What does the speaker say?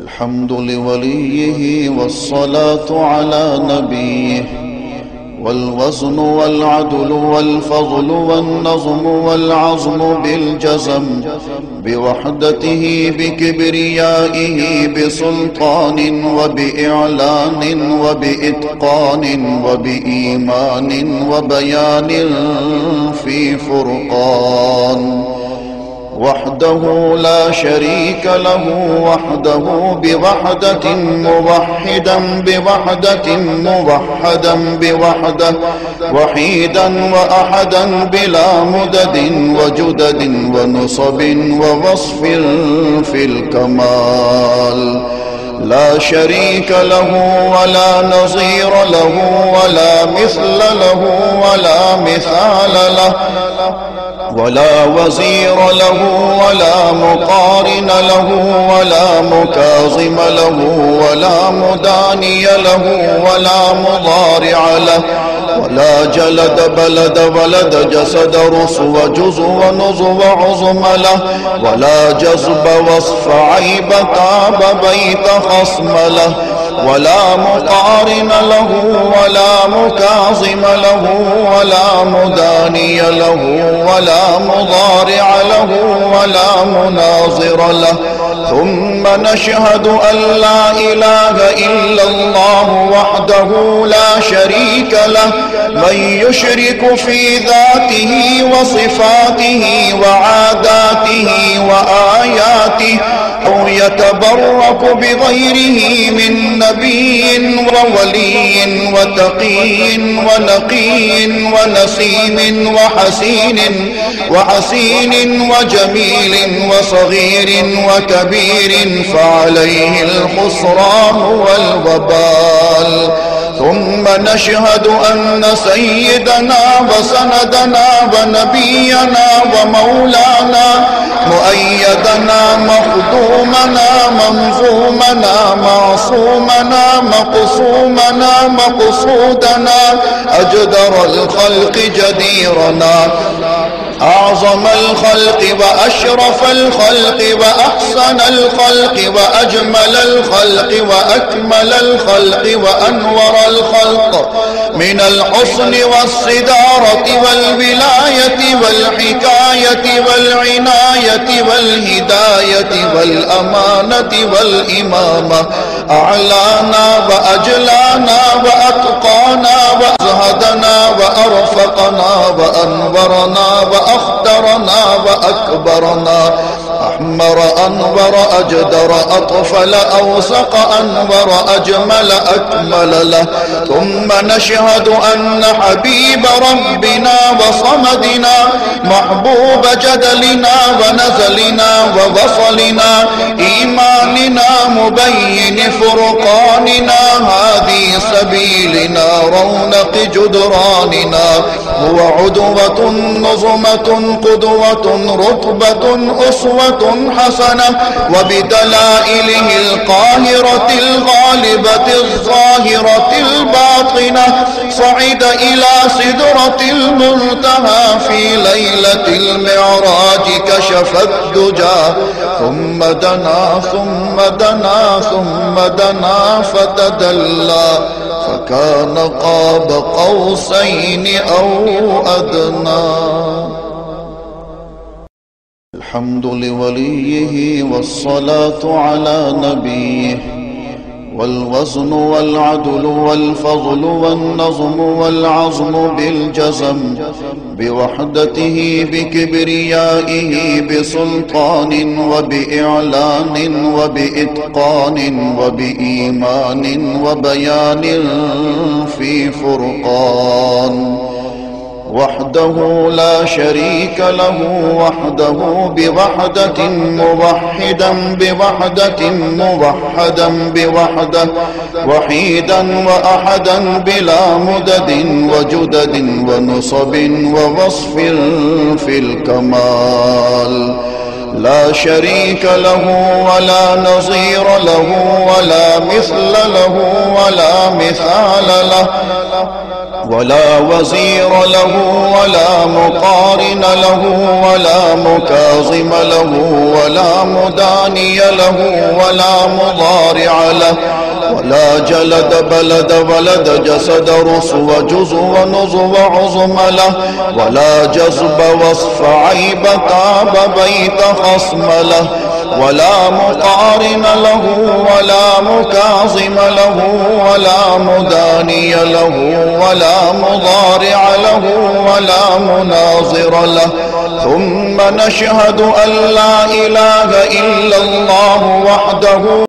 الحمد لوليه والصلاة على نبيه والوزن والعدل والفضل والنظم والعظم بالجزم بوحدته بكبريائه بسلطان وبإعلان وبإتقان وبإيمان وبيان في فرقان وحده لا شريك له وحده بوحدة موحدا بوحدة موحدا بوحدة وحيدا وأحدا بلا مدد وجدد ونصب ووصف في الكمال لا شريك له ولا نظير له ولا مثل له ولا مثال له ولا وزير له ولا مقارن له ولا مكاظم له ولا مداني له ولا مضارع له ولا جلد بلد ولد جسد رسو جزو ونزو عظم له ولا جذب وصف عيب تاب بيت خصم له ولا مقارن له ولا مكاظم له ولا مداني له ولا مضارع له ولا مناظر له ثم نشهد أن لا إله إلا الله وحده لا شريك له من يشرك في ذاته وصفاته وعاداته وآياته أو يتبرك بغيره من نبي وولي وتقي ونقي ونسيم وحسين وجميل وصغير وكبير فعليه الخسران والوبال ثم نشهد أن سيدنا وسندنا ونبينا ومولانا مؤيدنا مخدومنا منظومنا معصومنا مقصومنا مقصودنا أجدر الخلق جديرنا أعظم الخلق وأشرف الخلق وأحسن الخلق وأجمل الخلق وأكمل الخلق وأنور الخلق من الحسن والصدارة والولاية والحكاية والعناية والهداية والأمانة والإمامة أعلانا وأجلانا وأتقانا وأزهدنا وأرفقنا وأنورنا وأخدرنا وأكبرنا أحمر أنور أجدر أطفل أوسق أنور أجمل أكمل له ثم نشهد أن حبيب ربنا وصمدنا محبوب جدلنا ونزلنا ووصلنا إيماننا مبين فرقاننا هذه سبيلنا رونق جدراننا هو عدوة نظمة قدوة رتبة أسوة حسنة وبدلائله القاهرة الغالبة الظاهرة الباطنة صعد إلى سدرة المنتهى في ليلة المعراج كشف الدجى ثم دنا ثم دنا ثم دنا فتدلى فكان قاب قوسين أو أدنى الحمد لوليه والصلاة على نبيه والوزن والعدل والفضل والنظم والعظم بالجزم بوحدته بكبريائه بسلطان وبإعلان وبإتقان وبإيمان وبيان في فرقان وحده لا شريك له وحده بوحدة موحدا بوحدة موحدا بوحدة وحيدا وأحدا بلا مدد وجدد ونصب ووصف في الكمال لا شريك له ولا نظير له ولا مثل له ولا مثال له ولا وزير له ولا مقارن له ولا مكاظم له ولا مداني له ولا مضارع له ولا جلد بلد ولد جسد رسو جزو ونظو عظم له ولا جذب وصف عيب تاب بيت خصم له ولا مقارن له ولا مكاظم له ولا مداني له ولا مضارع له ولا مناظر له. ثم نشهد أن لا إله إلا الله وحده